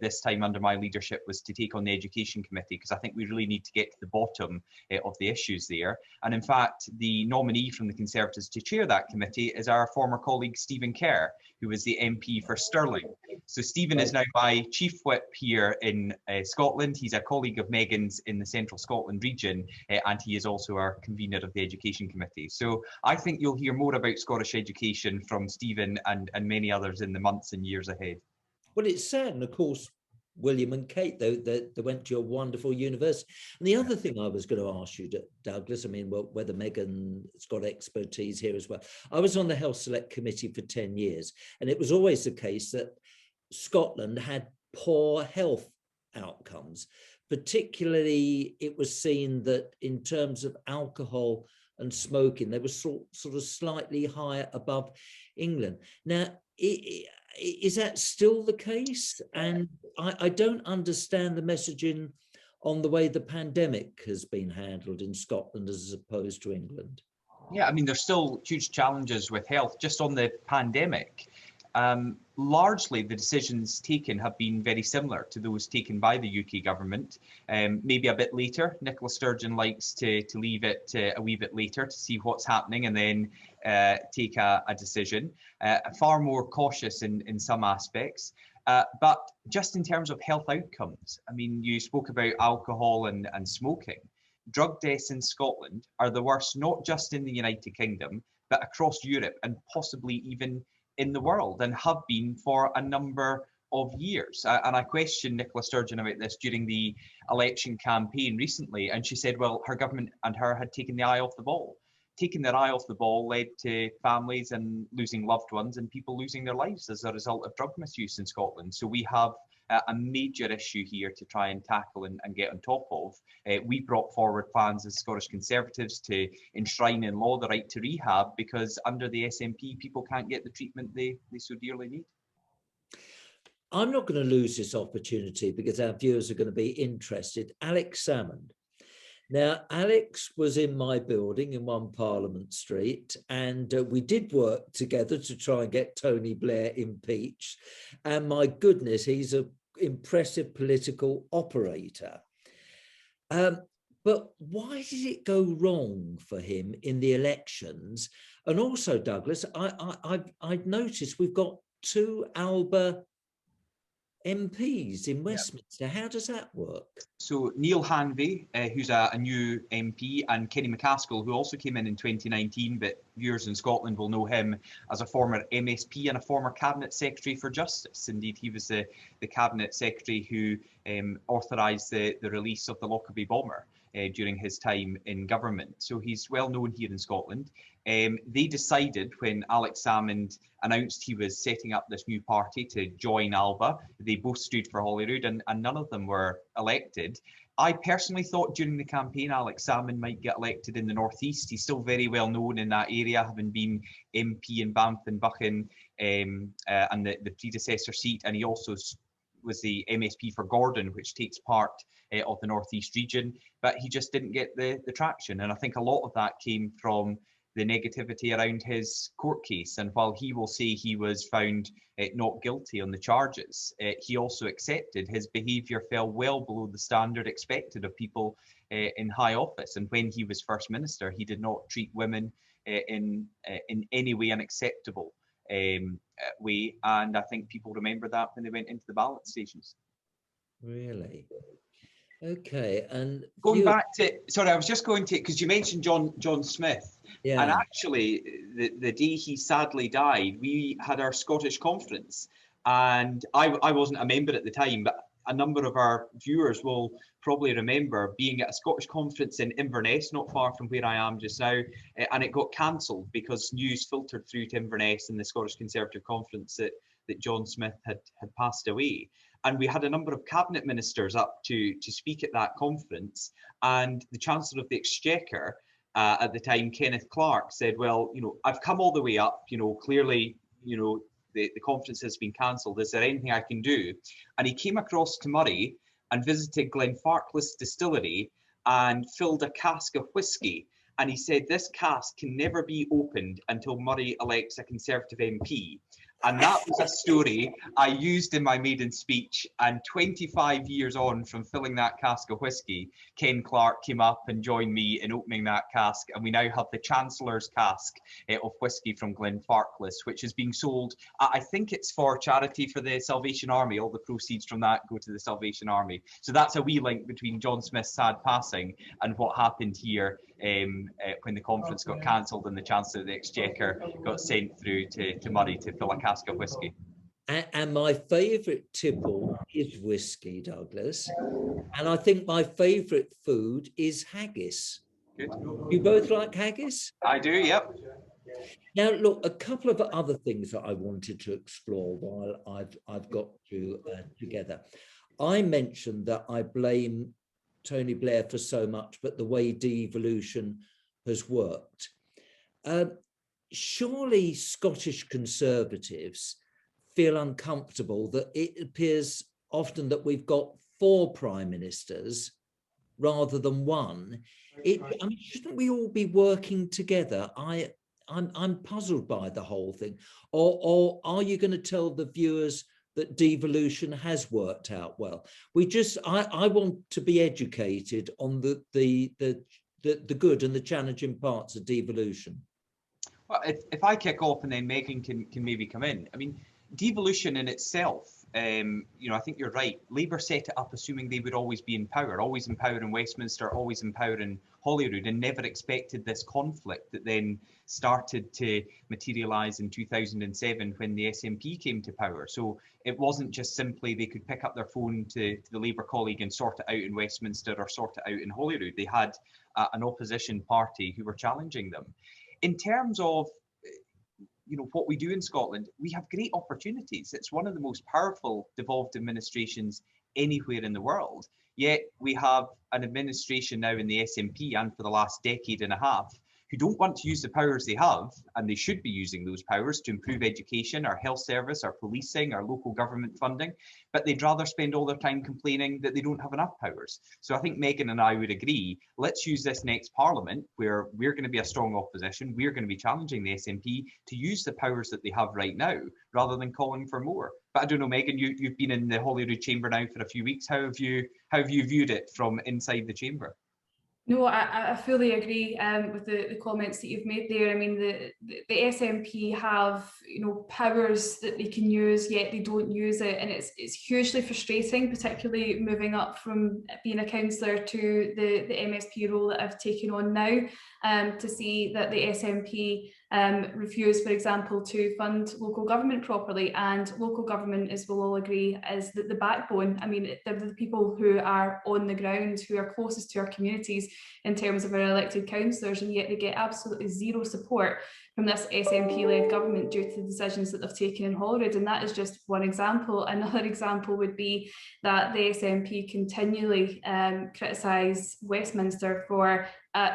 this time under my leadership was to take on the Education Committee, because I think we really need to get to the bottom of the issues there. And in fact, the nominee from the Conservatives to chair that committee is our former colleague Stephen Kerr, who was the MP for Stirling. So Stephen is now my chief whip here in Scotland. He's a colleague of Megan's in the Central Scotland region, and he is also our convener of the Education Committee. So I think you'll hear more about Scottish education from Stephen and many others in the months and years ahead. Well, it's sad, and of course, William and Kate, they went to a wonderful university. And the other thing I was going to ask you, Douglas, I mean, well, whether Megan's got expertise here as well. I was on the Health Select Committee for 10 years, and it was always the case that Scotland had poor health outcomes. Particularly, it was seen that in terms of alcohol and smoking, they were sort of slightly higher above England. Now, is that still the case? And I don't understand the messaging on the way the pandemic has been handled in Scotland as opposed to England. Yeah, I mean, there's still huge challenges with health. Just on the pandemic, largely the decisions taken have been very similar to those taken by the UK government, maybe a bit later. Nicola Sturgeon likes to leave it a wee bit later to see what's happening and then take a decision. Far more cautious in some aspects. But just in terms of health outcomes, I mean, you spoke about alcohol and smoking. Drug deaths in Scotland are the worst, not just in the United Kingdom, but across Europe and possibly even in the world, and have been for a number of years. And I questioned Nicola Sturgeon about this during the election campaign recently, and she said, well, her government and her had taken the eye off the ball. Taking their eye off the ball led to families and losing loved ones and people losing their lives as a result of drug misuse in Scotland. So we have a major issue here to try and tackle and get on top of. We brought forward plans as Scottish Conservatives to enshrine in law the right to rehab, because under the SNP, people can't get the treatment they so dearly need. I'm not going to lose this opportunity because our viewers are going to be interested. Alex Salmond. Now, Alex was in my building in 1 Parliament Street, and we did work together to try and get Tony Blair impeached. And my goodness, he's an impressive political operator. But why did it go wrong for him in the elections? And also, Douglas, I've noticed we've got 2 Alba MPs in Westminster. How does that work? So Neil Hanvey, who's a new MP, and Kenny McCaskill, who also came in 2019, but viewers in Scotland will know him as a former MSP and a former Cabinet Secretary for Justice. Indeed, he was the Cabinet Secretary who authorised the release of the Lockerbie bomber. during his time in government. So he's well known here in Scotland. They decided when Alex Salmond announced he was setting up this new party to join Alba, they both stood for Holyrood, and none of them were elected. I personally thought during the campaign Alex Salmond might get elected in the northeast. He's still very well known in that area, having been MP in Banff and Buchan and the predecessor seat, and he also was the MSP for Gordon, which takes part of the northeast region, but he just didn't get the traction. And I think a lot of that came from the negativity around his court case. And while he will say he was found not guilty on the charges, he also accepted his behaviour fell well below the standard expected of people in high office. And when he was First Minister, he did not treat women in any way unacceptable way. And I think people remember that when they went into the ballot stations. Really? Okay. And going back to, sorry, I was just going to, because you mentioned John Smith. Yeah. And actually, the day he sadly died, we had our Scottish conference. And I wasn't a member at the time, but a number of our viewers will probably remember being at a Scottish conference in Inverness, not far from where I am just now, and it got cancelled because news filtered through to Inverness and the Scottish Conservative Conference that John Smith had passed away. And we had a number of cabinet ministers up to speak at that conference, and the Chancellor of the Exchequer at the time, Kenneth Clarke, said, well, I've come all the way up, clearly, the conference has been cancelled. Is there anything I can do? And he came across to Murray and visited Glenfarclas Distillery and filled a cask of whiskey. And he said, this cask can never be opened until Murray elects a Conservative MP. And that was a story I used in my maiden speech. And 25 years on from filling that cask of whiskey, Ken Clarke came up and joined me in opening that cask. And we now have the Chancellor's cask of whiskey from Glenfarclas, which is being sold. I think it's for charity for the Salvation Army. All the proceeds from that go to the Salvation Army. So that's a wee link between John Smith's sad passing and what happened here when the conference got cancelled and the Chancellor of the Exchequer got sent through to Murray to fill a cask of whiskey. And my favourite tipple is whiskey, Douglas. And I think my favourite food is haggis. Good. You both like haggis? I do, yep. Now, look, a couple of other things that I wanted to explore while I've got you together. I mentioned that I blame Tony Blair for so much, but the way devolution has worked. Surely Scottish Conservatives feel uncomfortable that it appears often that we've got 4 prime ministers rather than one. Shouldn't we all be working together? I'm puzzled by the whole thing. Or are you going to tell the viewers that devolution has worked out well? I want to be educated on the good and the challenging parts of devolution. Well, if I kick off and then Megan can maybe come in. I mean, devolution in itself, I think you're right. Labour set it up assuming they would always be in power, always in power in Westminster, always in power in Holyrood, and never expected this conflict that then started to materialise in 2007 when the SNP came to power. So it wasn't just simply they could pick up their phone to the Labour colleague and sort it out in Westminster or sort it out in Holyrood. They had an opposition party who were challenging them. In terms of what we do in Scotland, we have great opportunities. It's one of the most powerful devolved administrations anywhere in the world. Yet we have an administration now in the SNP and for the last decade and a half who don't want to use the powers they have, and they should be using those powers to improve education, our health service, our policing, our local government funding, but they'd rather spend all their time complaining that they don't have enough powers. So I think Megan and I would agree, let's use this next parliament where we're going to be a strong opposition, we're going to be challenging the SNP to use the powers that they have right now, rather than calling for more. But I don't know, Megan, you've been in the Holyrood chamber now for a few weeks. How have you viewed it from inside the chamber? No, I fully agree with the comments that you've made there. I mean, the SNP have powers that they can use, yet they don't use it, and it's hugely frustrating, particularly moving up from being a councillor to the MSP role that I've taken on now, to see that the SNP refuse, for example, to fund local government properly. And local government, as we'll all agree, is the backbone. I mean, they're the people who are on the ground, who are closest to our communities in terms of our elected councillors, and yet they get absolutely zero support from this SNP-led government due to the decisions that they've taken in Holyrood. And that is just one example. Another example would be that the SNP continually criticise Westminster for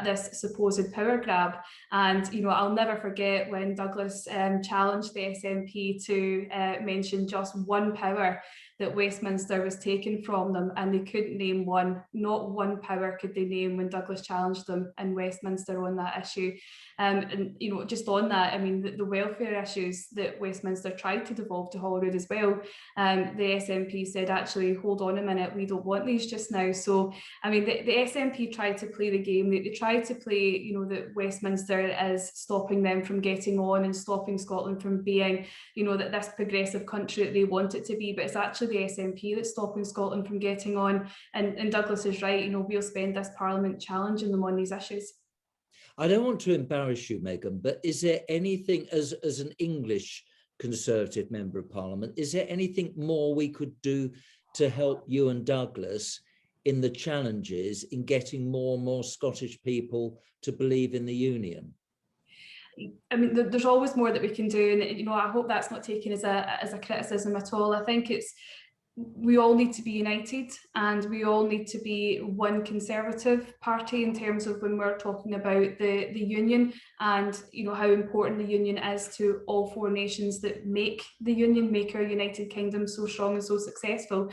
this supposed power grab. And, you know, I'll never forget when Douglas challenged the SNP to mention just one power that Westminster was taken from them, and they couldn't name one. Not one power could they name when Douglas challenged them in Westminster on that issue. And, you know, just on that, I mean, the welfare issues that Westminster tried to devolve to Holyrood as well, the SNP said, actually, hold on a minute, we don't want these just now. So, I mean, the SNP tried to play the game. They tried to play, you know, that Westminster is stopping them from getting on and stopping Scotland from being, you know, that this progressive country that they want it to be. But it's actually the SNP that's stopping Scotland from getting on. And Douglas is right, you know, we'll spend this Parliament challenging them on these issues. I don't want to embarrass you, Megan, but is there anything, as an English Conservative Member of Parliament, is there anything more we could do to help you and Douglas in the challenges in getting more and more Scottish people to believe in the Union? I mean, there's always more that we can do, and, you know, I hope that's not taken as a criticism at all. I think we all need to be united, and we all need to be one Conservative party in terms of when we're talking about the Union, and, you know, how important the Union is to all four nations that make the Union, make our United Kingdom so strong and so successful.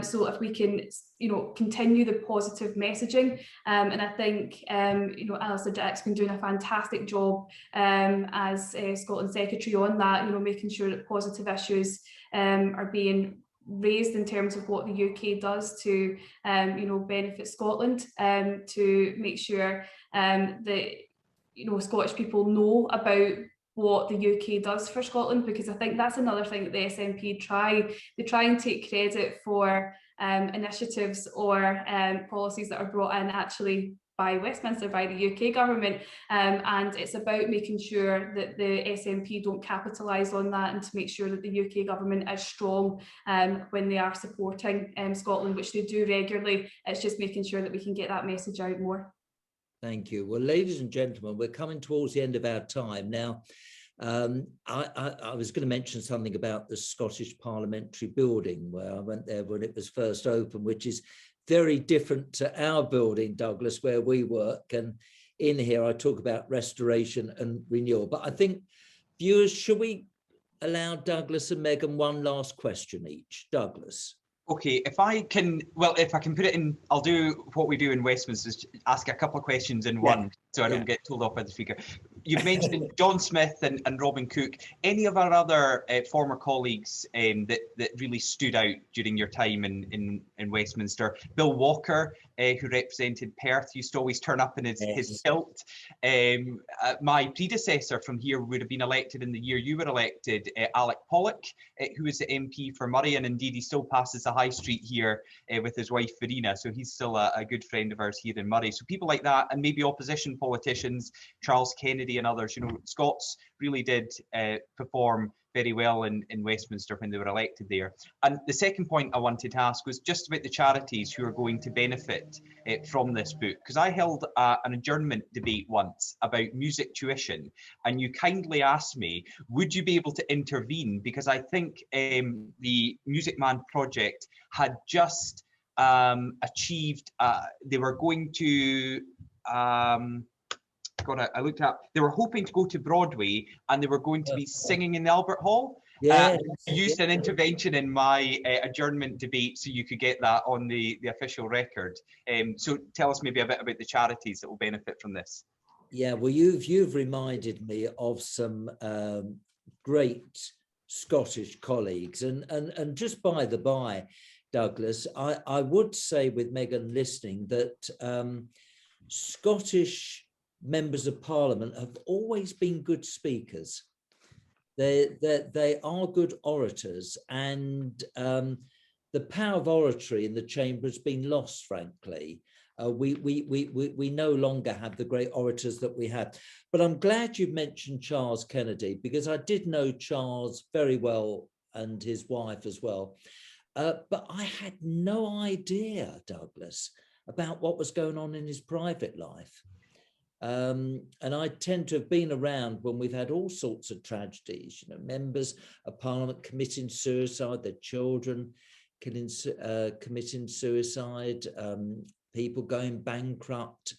So if we can, you know, continue the positive messaging, and I think, you know, Alistair Dick's been doing a fantastic job as Scotland Secretary on that, you know, making sure that positive issues are being raised in terms of what the UK does to, you know, benefit Scotland, to make sure that, you know, Scottish people know about what the UK does for Scotland, because I think that's another thing that the SNP try. They try and take credit for initiatives or policies that are brought in actually by Westminster, by the UK government, and it's about making sure that the SNP don't capitalise on that, and to make sure that the UK government is strong when they are supporting Scotland, which they do regularly. It's just making sure that we can get that message out more. Thank you. Well, ladies and gentlemen, we're coming towards the end of our time now. I was going to mention something about the Scottish Parliamentary Building, where I went there when it was first opened, which is very different to our building, Douglas, where we work. And in here, I talk about restoration and renewal. But I think, viewers, should we allow Douglas and Megan one last question each? Douglas. Okay, if I can put it in, I'll do what we do in Westminster, is ask a couple of questions in one, so I don't get told off by the speaker. You've mentioned John Smith and Robin Cook. Any of our other former colleagues that really stood out during your time in Westminster? Bill Walker, who represented Perth, used to always turn up in his kilt. My predecessor from here would have been elected in the year you were elected, Alec Pollock, who was the MP for Murray, and indeed he still passes the High Street here with his wife Verena, so he's still a good friend of ours here in Murray. So people like that, and maybe opposition politicians, Charles Kennedy and others. You know, Scots really did perform very well in Westminster when they were elected there. And the second point I wanted to ask was just about the charities who are going to benefit from this book, because I held an adjournment debate once about music tuition, and you kindly asked me, would you be able to intervene, because I think the Music Man project had just achieved, they were going to I looked up, they were hoping to go to Broadway, and they were going to be singing in the Albert Hall. I used an intervention in my adjournment debate so you could get that on the official record. So tell us maybe a bit about the charities that will benefit from this. Yeah, well, you've reminded me of some great Scottish colleagues, and just by the by, Douglas, I would say with Megan listening that Scottish members of Parliament have always been good speakers. They are good orators, and the power of oratory in the chamber has been lost, frankly. We no longer have the great orators that we had. But I'm glad you mentioned Charles Kennedy, because I did know Charles very well and his wife as well. But I had no idea, Douglas, about what was going on in his private life. And I tend to have been around when we've had all sorts of tragedies, you know, members of Parliament committing suicide, their children committing suicide, people going bankrupt,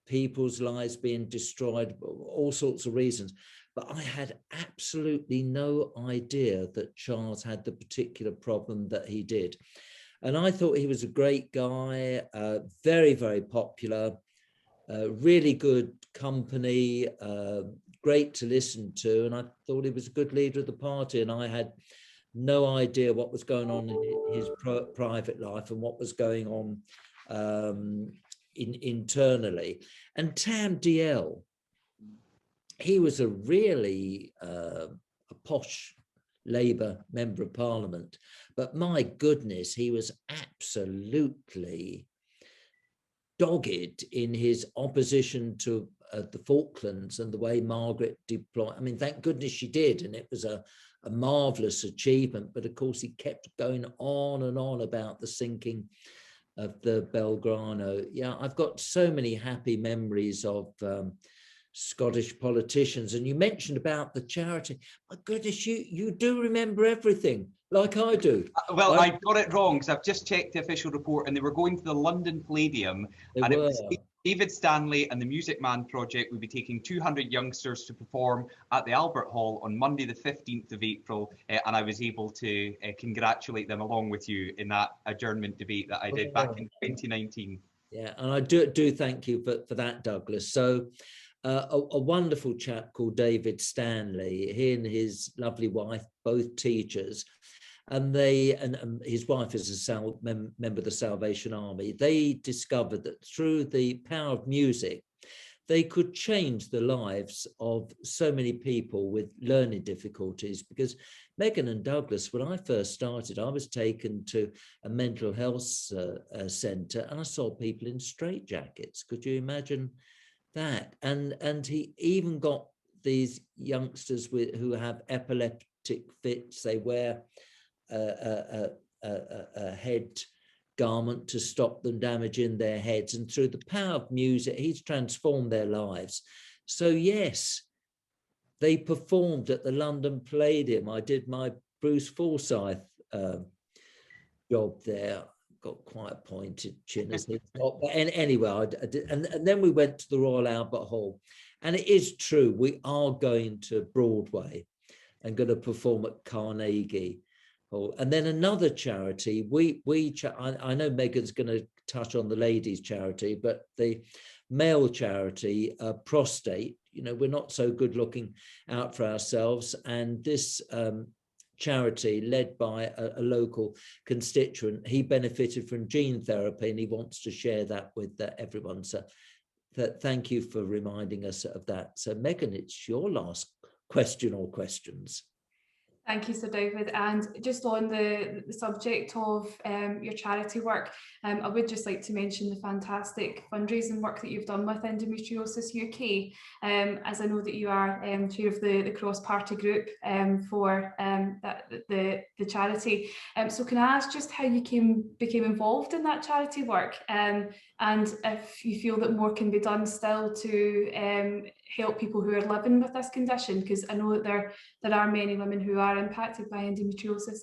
people's lives being destroyed, all sorts of reasons. But I had absolutely no idea that Charles had the particular problem that he did. And I thought he was a great guy, very, very popular, really good company, great to listen to. And I thought he was a good leader of the party. And I had no idea what was going on in his private life and what was going on internally. And Tam DL, he was a really a posh Labour member of Parliament, but my goodness, he was absolutely dogged in his opposition to the Falklands and the way Margaret deployed. I mean, thank goodness she did, and it was a marvellous achievement. But of course, he kept going on and on about the sinking of the Belgrano. Yeah, I've got so many happy memories of Scottish politicians. And you mentioned about the charity. My goodness, you do remember everything, like I do. Well, I got it wrong, because I've just checked the official report, and they were going to the London Palladium, and it was David Stanley and the Music Man Project would be taking 200 youngsters to perform at the Albert Hall on Monday, the 15th of April, and I was able to congratulate them along with you in that adjournment debate that I did back in 2019. Yeah, and I do thank you for that, Douglas. So a wonderful chap called David Stanley, he and his lovely wife, both teachers, and his wife is a member of the Salvation Army. They discovered that through the power of music, they could change the lives of so many people with learning difficulties. Because Megan and Douglas, when I first started, I was taken to a mental health centre, and I saw people in straitjackets. Could you imagine that? And he even got these youngsters who have epileptic fits. They wear a head garment to stop them damaging their heads, and through the power of music, he's transformed their lives. So yes, they performed at the London Palladium. I did my Bruce Forsyth job there. Got quite a pointed chin as he got, but anyway, I did, and then we went to the Royal Albert Hall. And it is true, we are going to Broadway and going to perform at Carnegie Hall. And then another charity, I know Megan's going to touch on the ladies' charity, but the male charity, Prostate, you know, we're not so good looking out for ourselves. And this charity, led by a local constituent, he benefited from gene therapy, and he wants to share that with everyone. So thank you for reminding us of that. So Megan, it's your last question or questions. Thank you, Sir David. And just on the subject of your charity work, I would just like to mention the fantastic fundraising work that you've done with Endometriosis UK, as I know that you are chair of the cross-party group for the charity. So can I ask just how you became involved in that charity work, and if you feel that more can be done still to help people who are living with this condition, because I know that there are many women who are impacted by endometriosis.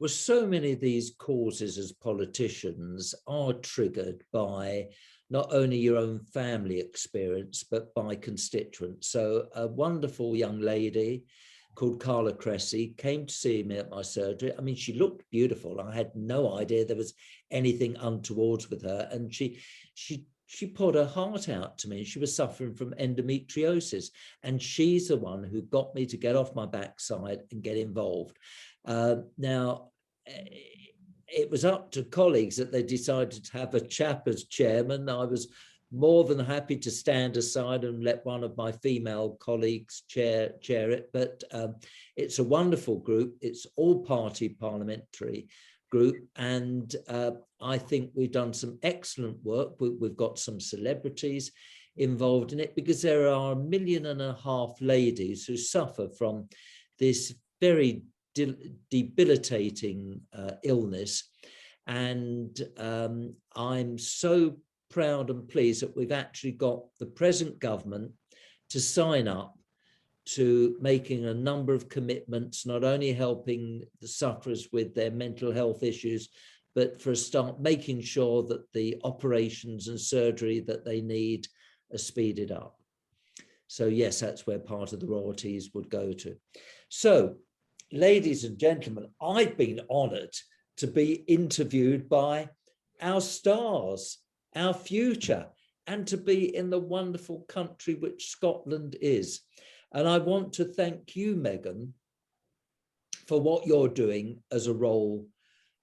Well, so many of these causes as politicians are triggered by not only your own family experience, but by constituents. So a wonderful young lady called Carla Cressy came to see me at my surgery. I mean, she looked beautiful. I had no idea there was anything untoward with her. And she poured her heart out to me. She was suffering from endometriosis, and she's the one who got me to get off my backside and get involved. Now, it was up to colleagues that they decided to have a chap as chairman. I was more than happy to stand aside and let one of my female colleagues chair it. But it's a wonderful group. It's all party parliamentary group, and I think we've done some excellent work. We've got some celebrities involved in it, because there are 1.5 million ladies who suffer from this very debilitating illness. And I'm so proud and pleased that we've actually got the present government to sign up to making a number of commitments, not only helping the sufferers with their mental health issues, but for a start making sure that the operations and surgery that they need are speeded up. So yes, that's where part of the royalties would go to. So, ladies and gentlemen, I've been honoured to be interviewed by our stars, our future, and to be in the wonderful country which Scotland is. And I want to thank you, Megan, for what you're doing as a role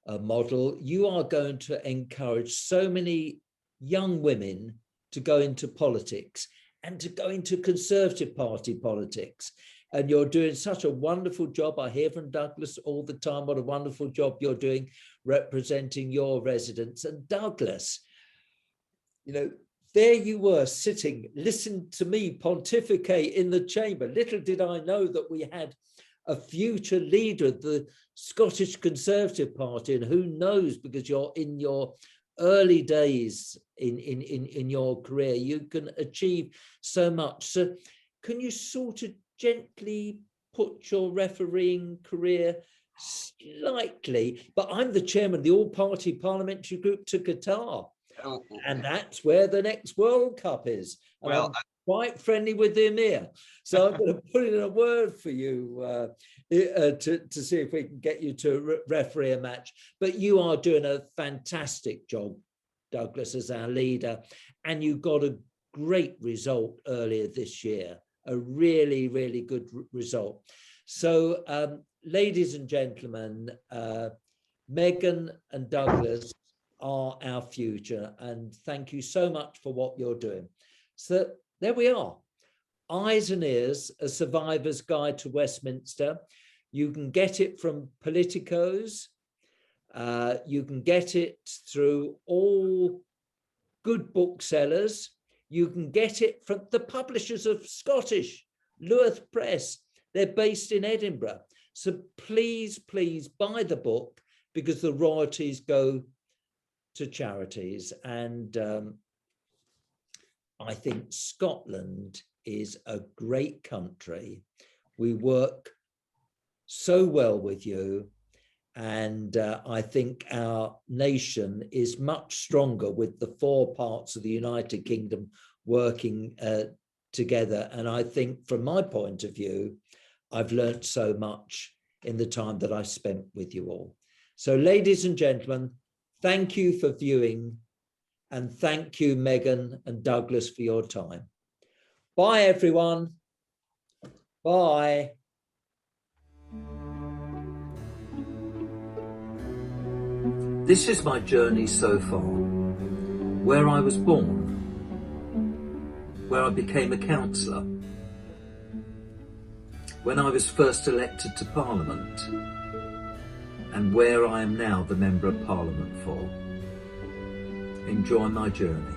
model. You are going to encourage so many young women to go into politics and to go into Conservative Party politics. And you're doing such a wonderful job. I hear from Douglas all the time what a wonderful job you're doing representing your residents. And Douglas, you know, there you were sitting, listening to me pontificate in the chamber. Little did I know that we had a future leader of the Scottish Conservative Party, and who knows, because you're in your early days in your career, you can achieve so much. So can you sort of gently put your refereeing career slightly, but I'm the chairman of the all-party parliamentary group to Qatar. Oh. And that's where the next World Cup is. And well, I'm quite friendly with the Emir. So I'm going to put in a word for you to see if we can get you to referee a match. But you are doing a fantastic job, Douglas, as our leader. And you got a great result earlier this year, a really, really good result. So, ladies and gentlemen, Megan and Douglas are our future, and thank you so much for what you're doing. So there we are. Eyes and Ears, a survivor's guide to Westminster. You can get it from Politicos. You can get it through all good booksellers. You can get it from the publishers of Scottish, Lewis Press. They're based in Edinburgh. So please, please buy the book, because the royalties go to charities. And I think Scotland is a great country. We work so well with you. And I think our nation is much stronger with the 4 parts of the United Kingdom working together. And I think from my point of view, I've learnt so much in the time that I spent with you all. So ladies and gentlemen, thank you for viewing, and thank you, Megan and Douglas, for your time. Bye, everyone. Bye. This is my journey so far, where I was born, where I became a councillor, when I was first elected to Parliament, and where I am now the Member of Parliament for. Enjoy my journey.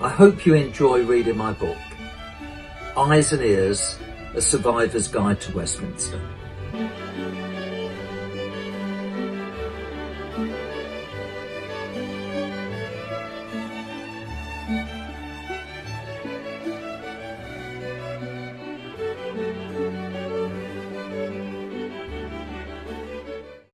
I hope you enjoy reading my book, Eyes and Ears, A Survivor's Guide to Westminster.